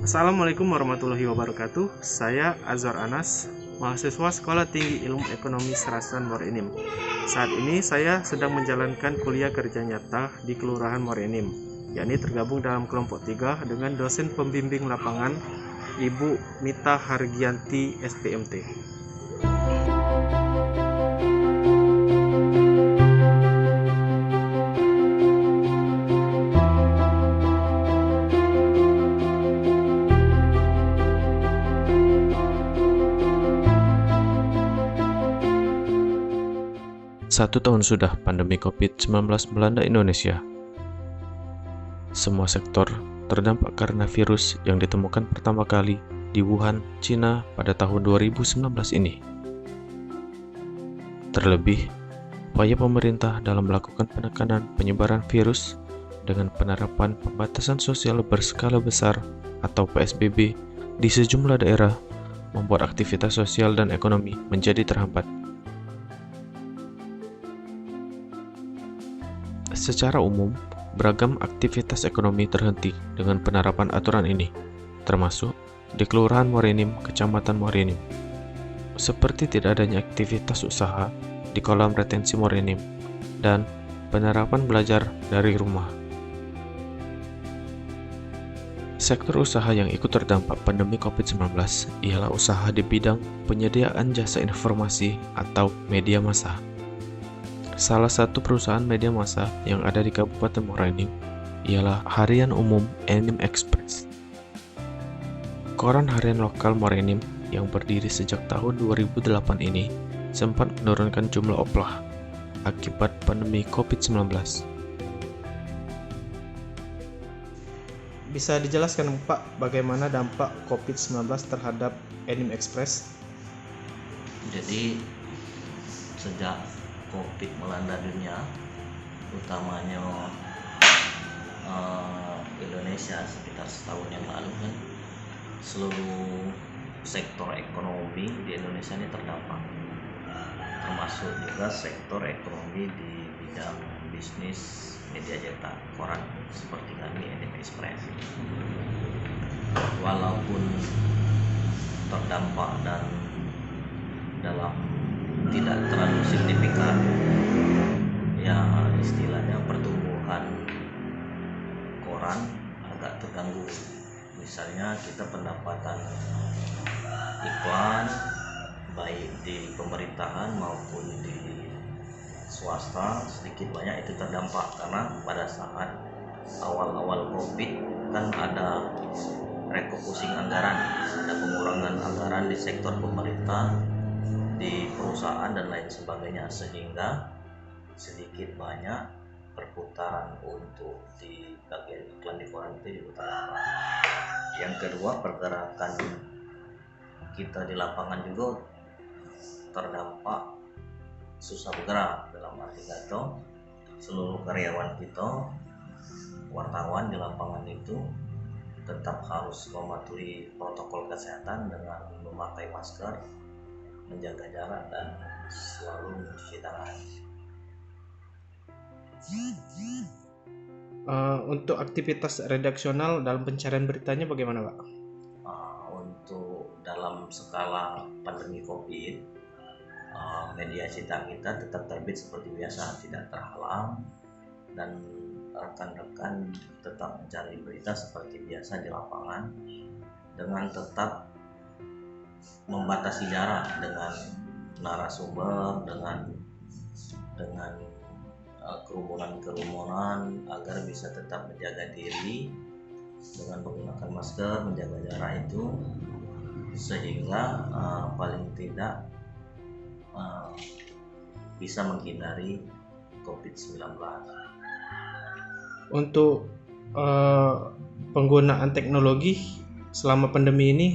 Assalamualaikum warahmatullahi wabarakatuh. Saya Azwar Anas, mahasiswa Sekolah Tinggi Ilmu Ekonomi Serasan Morenim. Saat ini saya sedang menjalankan kuliah kerja nyata di Kelurahan Morenim, yakni tergabung dalam kelompok 3 dengan dosen pembimbing lapangan Ibu Mita Hargianti STMT. Satu tahun sudah pandemi COVID-19 melanda Indonesia. Semua sektor terdampak karena virus yang ditemukan pertama kali di Wuhan, Cina pada tahun 2019 ini. Terlebih, upaya pemerintah dalam melakukan penekanan penyebaran virus dengan penerapan pembatasan sosial berskala besar atau PSBB di sejumlah daerah membuat aktivitas sosial dan ekonomi menjadi terhambat. Secara umum, beragam aktivitas ekonomi terhenti dengan penerapan aturan ini, termasuk di Kelurahan Morenim, Kecamatan Morenim. Seperti tidak adanya aktivitas usaha di kolam retensi Morenim dan penerapan belajar dari rumah. Sektor usaha yang ikut terdampak pandemi COVID-19 ialah usaha di bidang penyediaan jasa informasi atau media massa. Salah satu perusahaan media massa yang ada di Kabupaten Morenim ialah Harian Umum Enim Express. Koran harian lokal Morenim yang berdiri sejak tahun 2008 ini sempat menurunkan jumlah oplah akibat pandemi COVID-19. Bisa dijelaskan Pak bagaimana dampak COVID-19 terhadap Enim Express? Jadi sejak COVID melanda dunia, utamanya Indonesia sekitar setahun yang lalu kan, seluruh sektor ekonomi di Indonesia ini terdampak, termasuk juga sektor ekonomi di bidang bisnis media cetak koran seperti kami Enim Express. Walaupun terdampak dan dalam tidak terlalu signifikan, ya istilahnya pertumbuhan koran agak terganggu. Misalnya kita pendapatan iklan baik di pemerintahan maupun di swasta sedikit banyak itu terdampak, karena pada saat awal-awal COVID kan ada refocusing anggaran, ada pengurangan anggaran di sektor pemerintah, di perusahaan dan lain sebagainya, sehingga sedikit banyak perputaran untuk di bagian iklan di koran itu juga terdampak. Yang kedua, pergerakan kita di lapangan juga terdampak, susah bergerak, dalam arti kata seluruh karyawan kita, wartawan di lapangan itu tetap harus mematuhi protokol kesehatan dengan memakai masker, menjaga jarak, dan selalu mencuci tangan. Untuk aktivitas redaksional dalam pencarian beritanya bagaimana Pak? Untuk dalam skala pandemi COVID, media cetak kita tetap terbit seperti biasa, tidak terhalang, dan rekan-rekan tetap mencari berita seperti biasa di lapangan dengan tetap membatasi jarak dengan narasumber, dengan kerumunan agar bisa tetap menjaga diri dengan menggunakan masker, menjaga jarak itu, sehingga paling tidak bisa menghindari COVID-19. Untuk penggunaan teknologi selama pandemi ini,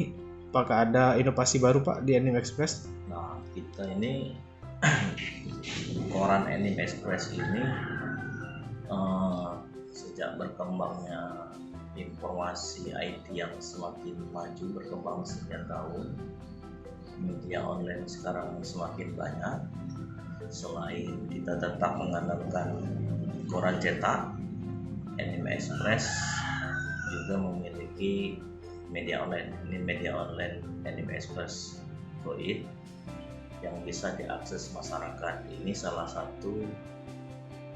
apakah ada inovasi baru Pak di Enim Express? Nah, kita ini koran Enim Express ini sejak berkembangnya informasi IT yang semakin maju, berkembang sekian tahun, media online sekarang semakin banyak. Selain kita tetap mengandalkan koran cetak, Enim Express juga memiliki media online. Ini media online Anime Express Go.id yang bisa diakses masyarakat. Ini salah satu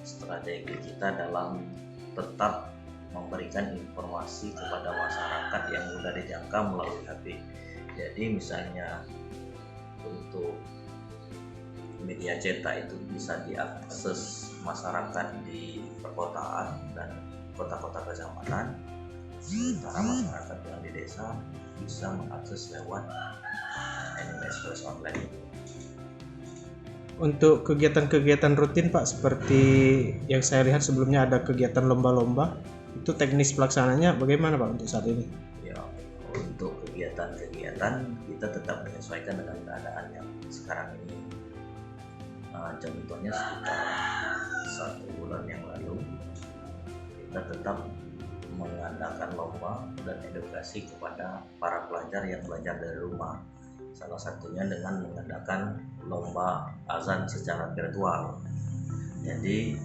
strategi kita dalam tetap memberikan informasi kepada masyarakat yang mudah dijangkau melalui HP. Jadi misalnya untuk media cetak itu bisa diakses masyarakat di perkotaan dan kota-kota kecamatan, sementara masyarakat yang di desa bisa mengakses lewat Anime Express online. Untuk kegiatan-kegiatan rutin Pak, seperti yang saya lihat sebelumnya ada kegiatan lomba-lomba, itu teknis pelaksananya bagaimana Pak untuk saat ini? Ya, untuk kegiatan-kegiatan kita tetap menyesuaikan dengan keadaan yang sekarang ini. Contohnya sekitar 1 bulan yang lalu kita tetap mengadakan lomba dan edukasi kepada para pelajar yang belajar dari rumah. Salah satunya dengan mengadakan lomba azan secara virtual. Jadi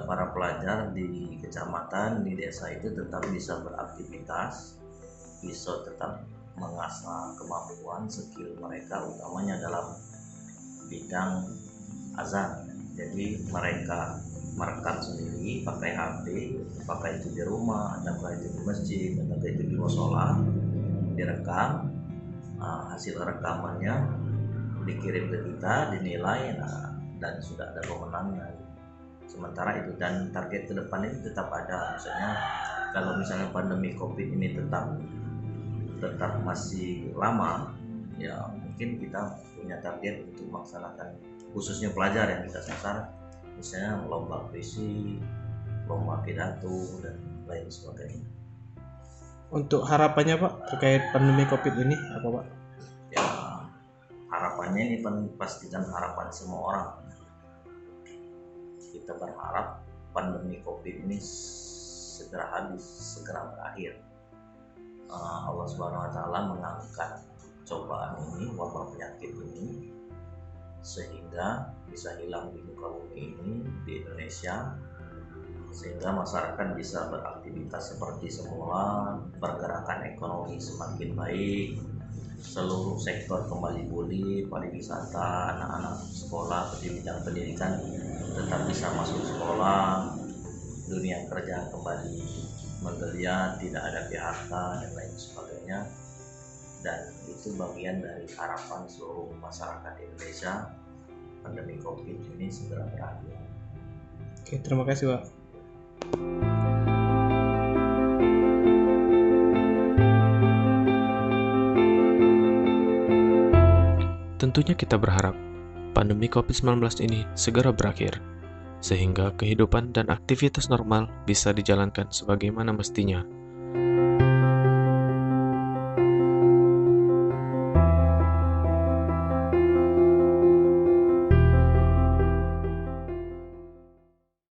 para pelajar di kecamatan, di desa itu tetap bisa beraktivitas, bisa tetap mengasah kemampuan skill mereka, utamanya dalam bidang azan. Jadi mereka merekam sendiri pakai HP, apakah itu di rumah, apakah itu di masjid, apakah itu di musola, direkam. Hasil rekamannya dikirim ke kita, dinilai, dan sudah ada pemenangnya. Sementara itu, dan target ke depan ini tetap ada. Misalnya kalau misalnya pandemi COVID ini tetap masih lama, ya mungkin kita punya target untuk melaksanakan khususnya pelajar yang kita sasar, misalnya lomba puisi, lomba pidato, dan lain sebagainya. Untuk harapannya Pak terkait pandemi COVID ini apa Pak? Ya, harapannya ini pastikan harapan semua orang. Kita berharap pandemi COVID ini segera habis, segera berakhir. Allah Subhanahu Wa Taala mengangkat cobaan ini, wabah penyakit ini, sehingga bisa hilang di muka bumi ini di Indonesia, sehingga masyarakat bisa beraktivitas seperti semula, pergerakan ekonomi semakin baik, seluruh sektor kembali pulih, pariwisata, anak-anak sekolah di bidang pendidikan tetap bisa masuk sekolah, dunia kerja kembali menggeliat, tidak ada PHK dan lain sebagainya. Dan itu bagian dari harapan seluruh masyarakat Indonesia, pandemi COVID ini segera berakhir. Oke, terima kasih Pak. Tentunya kita berharap pandemi COVID-19 ini segera berakhir, sehingga kehidupan dan aktivitas normal bisa dijalankan sebagaimana mestinya.